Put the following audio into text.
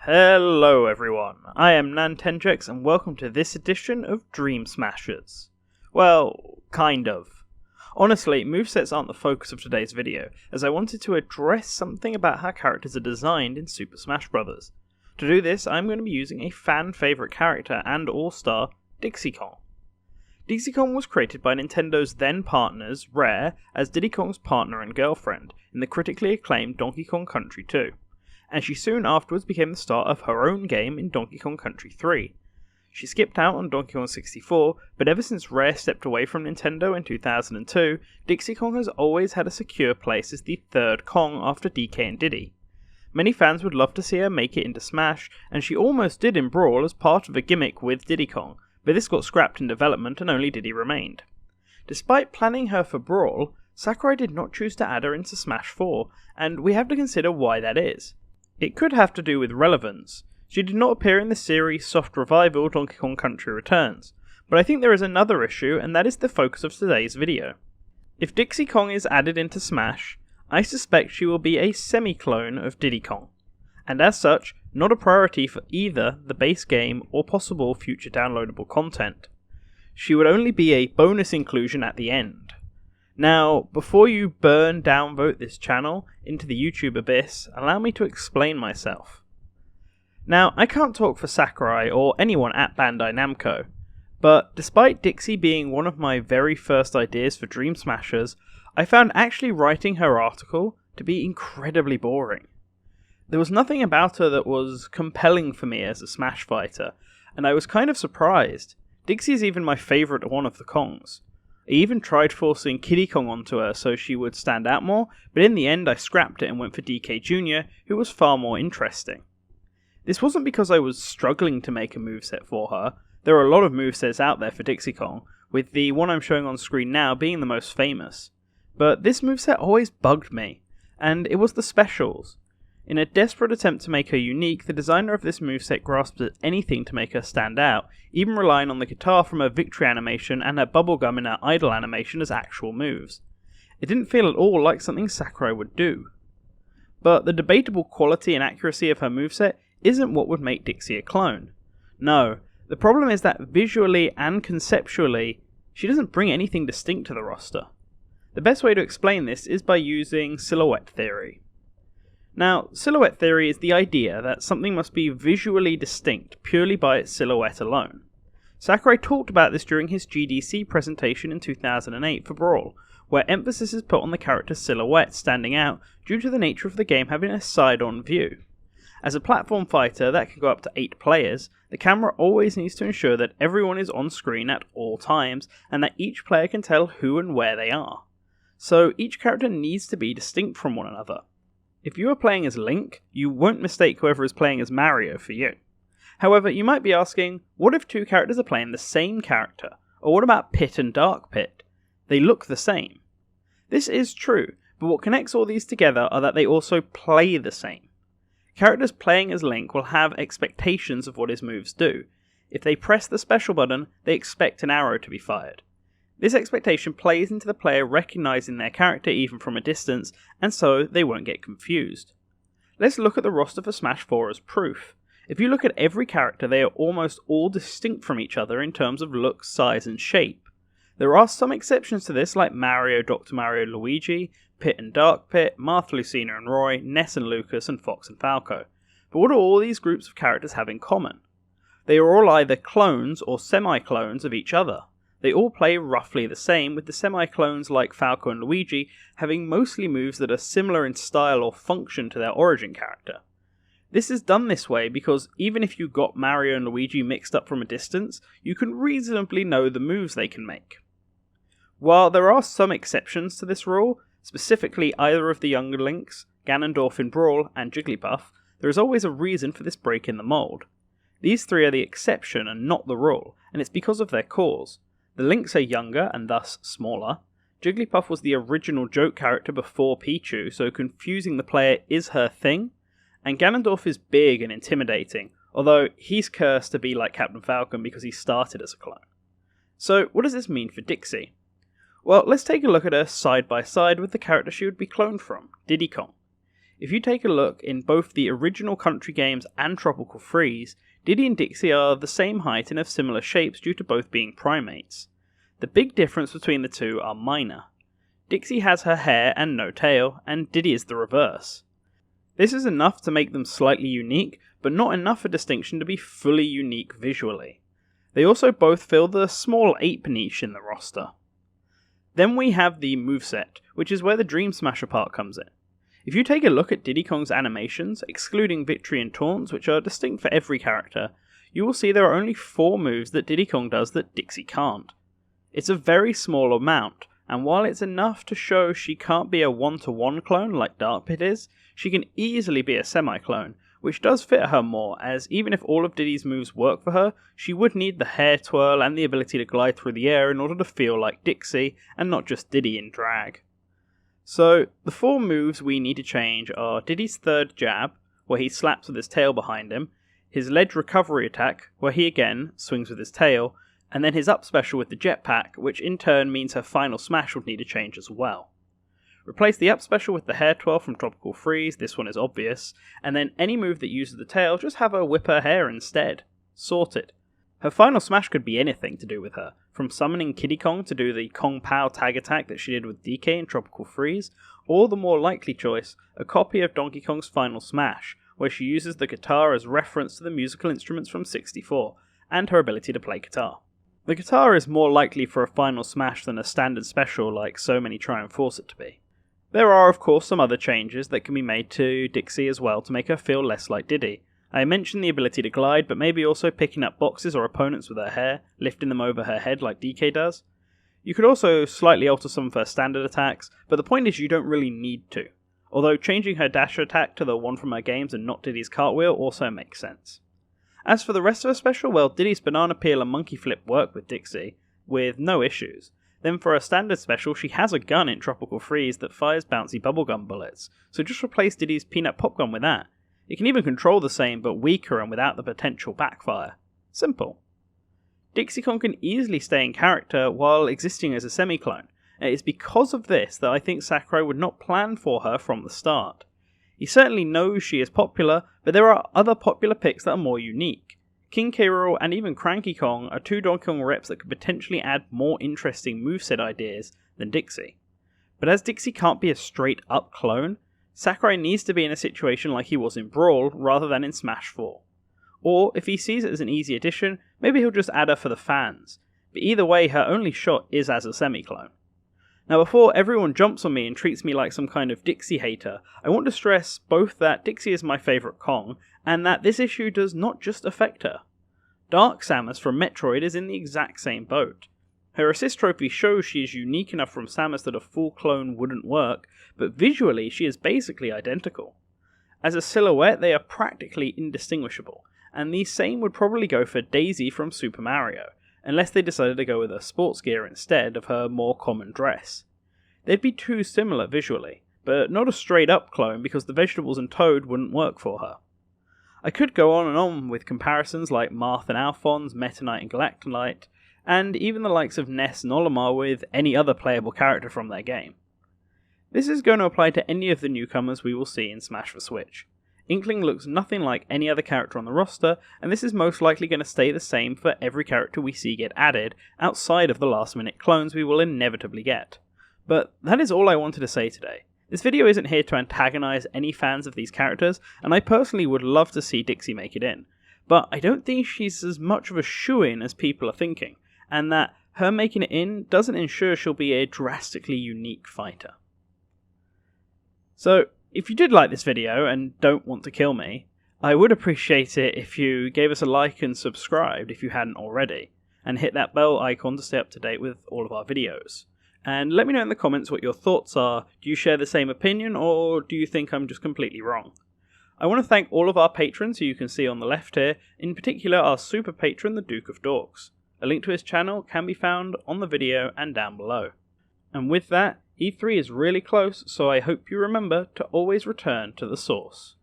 Hello everyone, I am Nantendrex and welcome to this edition of Dream Smashers. Well, kind of. Honestly, movesets aren't the focus of today's video, as I wanted to address something about how characters are designed in Super Smash Bros. To do this, I'm going to be using a fan favourite character and all-star, Dixie Kong. Dixie Kong was created by Nintendo's then partners, Rare, as Diddy Kong's partner and girlfriend in the critically acclaimed Donkey Kong Country 2. And she soon afterwards became the star of her own game in Donkey Kong Country 3. She skipped out on Donkey Kong 64, but ever since Rare stepped away from Nintendo in 2002, Dixie Kong has always had a secure place as the third Kong after DK and Diddy. Many fans would love to see her make it into Smash, and she almost did in Brawl as part of a gimmick with Diddy Kong, but this got scrapped in development and only Diddy remained. Despite planning her for Brawl, Sakurai did not choose to add her into Smash 4, and we have to consider why that is. It could have to do with relevance. She did not appear in the series' soft revival Donkey Kong Country Returns, but I think there is another issue, and that is the focus of today's video. If Dixie Kong is added into Smash, I suspect she will be a semi-clone of Diddy Kong, and as such, not a priority for either the base game or possible future downloadable content. She would only be a bonus inclusion at the end. Now, before you downvote this channel into the YouTube abyss, allow me to explain myself. Now, I can't talk for Sakurai or anyone at Bandai Namco, but despite Dixie being one of my very first ideas for Dream Smashers, I found actually writing her article to be incredibly boring. There was nothing about her that was compelling for me as a Smash fighter, and I was kind of surprised. Dixie is even my favourite one of the Kongs. I even tried forcing Kiddy Kong onto her so she would stand out more, but in the end I scrapped it and went for DK Jr., who was far more interesting. This wasn't because I was struggling to make a moveset for her. There are a lot of movesets out there for Dixie Kong, with the one I'm showing on screen now being the most famous. But this moveset always bugged me, and it was the specials. In a desperate attempt to make her unique, the designer of this moveset grasped at anything to make her stand out, even relying on the guitar from her victory animation and her bubblegum in her idle animation as actual moves. It didn't feel at all like something Sakurai would do. But the debatable quality and accuracy of her moveset isn't what would make Dixie a clone. No, the problem is that visually and conceptually, she doesn't bring anything distinct to the roster. The best way to explain this is by using silhouette theory. Now, silhouette theory is the idea that something must be visually distinct purely by its silhouette alone. Sakurai talked about this during his GDC presentation in 2008 for Brawl, where emphasis is put on the character's silhouette standing out due to the nature of the game having a side-on view. As a platform fighter that can go up to 8 players, the camera always needs to ensure that everyone is on screen at all times and that each player can tell who and where they are. So each character needs to be distinct from one another. If you are playing as Link, you won't mistake whoever is playing as Mario for you. However, you might be asking, what if two characters are playing the same character? Or what about Pit and Dark Pit? They look the same. This is true, but what connects all these together are that they also play the same. Characters playing as Link will have expectations of what his moves do. If they press the special button, they expect an arrow to be fired. This expectation plays into the player recognizing their character even from a distance, and so they won't get confused. Let's look at the roster for Smash 4 as proof. If you look at every character, they are almost all distinct from each other in terms of look, size, and shape. There are some exceptions to this, like Mario, Dr. Mario, Luigi, Pit and Dark Pit, Martha, Lucina and Roy, Ness and Lucas, and Fox and Falco. But what do all these groups of characters have in common? They are all either clones or semi-clones of each other. They all play roughly the same, with the semi-clones like Falco and Luigi having mostly moves that are similar in style or function to their origin character. This is done this way because even if you got Mario and Luigi mixed up from a distance, you can reasonably know the moves they can make. While there are some exceptions to this rule, specifically either of the younger Links, Ganondorf in Brawl, and Jigglypuff, there is always a reason for this break in the mould. These three are the exception and not the rule, and it's because of their cause. The Links are younger and thus smaller. Jigglypuff was the original joke character before Pichu, so confusing the player is her thing. And Ganondorf is big and intimidating, although he's cursed to be like Captain Falcon because he started as a clone. So what does this mean for Dixie? Well, let's take a look at her side by side with the character she would be cloned from, Diddy Kong. If you take a look in both the original country games and Tropical Freeze, Diddy and Dixie are the same height and have similar shapes due to both being primates. The big difference between the two are minor. Dixie has her hair and no tail, and Diddy is the reverse. This is enough to make them slightly unique, but not enough a distinction to be fully unique visually. They also both fill the small ape niche in the roster. Then we have the moveset, which is where the Dream Smasher part comes in. If you take a look at Diddy Kong's animations, excluding Victory and Taunts, which are distinct for every character, you will see there are only 4 moves that Diddy Kong does that Dixie can't. It's a very small amount, and while it's enough to show she can't be a one-to-one clone like Dark Pit is, she can easily be a semi-clone, which does fit her more, as even if all of Diddy's moves work for her, she would need the hair twirl and the ability to glide through the air in order to feel like Dixie, and not just Diddy in drag. So, the 4 moves we need to change are Diddy's third jab, where he slaps with his tail behind him, his ledge recovery attack, where he again swings with his tail, and then his up special with the jetpack, which in turn means her final smash would need to change as well. Replace the up special with the hair twirl from Tropical Freeze, this one is obvious, and then any move that uses the tail, just have her whip her hair instead. Sorted. Her final smash could be anything to do with her, from summoning Kiddy Kong to do the Kong Pow tag attack that she did with DK in Tropical Freeze, or the more likely choice, a copy of Donkey Kong's final smash, where she uses the guitar as reference to the musical instruments from 64, and her ability to play guitar. The guitar is more likely for a final smash than a standard special like so many try and force it to be. There are of course some other changes that can be made to Dixie as well to make her feel less like Diddy. I mentioned the ability to glide, but maybe also picking up boxes or opponents with her hair, lifting them over her head like DK does. You could also slightly alter some of her standard attacks, but the point is you don't really need to. Although changing her dash attack to the one from her games and not Diddy's cartwheel also makes sense. As for the rest of her special, well, Diddy's banana peel and monkey flip work with Dixie, with no issues. Then for her standard special, she has a gun in Tropical Freeze that fires bouncy bubblegum bullets, so just replace Diddy's peanut pop gun with that. It can even control the same, but weaker and without the potential backfire. Simple. Dixie Kong can easily stay in character while existing as a semi-clone, and it's because of this that I think Sakurai would not plan for her from the start. He certainly knows she is popular, but there are other popular picks that are more unique. King K. Rool and even Cranky Kong are 2 Donkey Kong reps that could potentially add more interesting moveset ideas than Dixie. But as Dixie can't be a straight up clone, Sakurai needs to be in a situation like he was in Brawl rather than in Smash 4. Or, if he sees it as an easy addition, maybe he'll just add her for the fans. But either way, her only shot is as a semi-clone. Now before everyone jumps on me and treats me like some kind of Dixie hater, I want to stress both that Dixie is my favourite Kong, and that this issue does not just affect her. Dark Samus from Metroid is in the exact same boat. Her assist trophy shows she is unique enough from Samus that a full clone wouldn't work, but visually she is basically identical. As a silhouette they are practically indistinguishable, and the same would probably go for Daisy from Super Mario, unless they decided to go with her sports gear instead of her more common dress. They'd be too similar visually, but not a straight up clone because the vegetables and Toad wouldn't work for her. I could go on and on with comparisons like Marth and Alphonse, Meta Knight and Galactolite, and even the likes of Ness and Olimar with any other playable character from their game. This is going to apply to any of the newcomers we will see in Smash for Switch. Inkling looks nothing like any other character on the roster, and this is most likely going to stay the same for every character we see get added, outside of the last minute clones we will inevitably get. But that is all I wanted to say today. This video isn't here to antagonise any fans of these characters, and I personally would love to see Dixie make it in. But I don't think she's as much of a shoo-in as people are thinking, and that her making it in doesn't ensure she'll be a drastically unique fighter. So, if you did like this video and don't want to kill me, I would appreciate it if you gave us a like and subscribed if you hadn't already, and hit that bell icon to stay up to date with all of our videos. And let me know in the comments what your thoughts are. Do you share the same opinion, or do you think I'm just completely wrong? I want to thank all of our patrons who you can see on the left here, in particular our super patron, the Duke of Dorks. A link to his channel can be found on the video and down below. And with that, E3 is really close, so I hope you remember to always return to the source.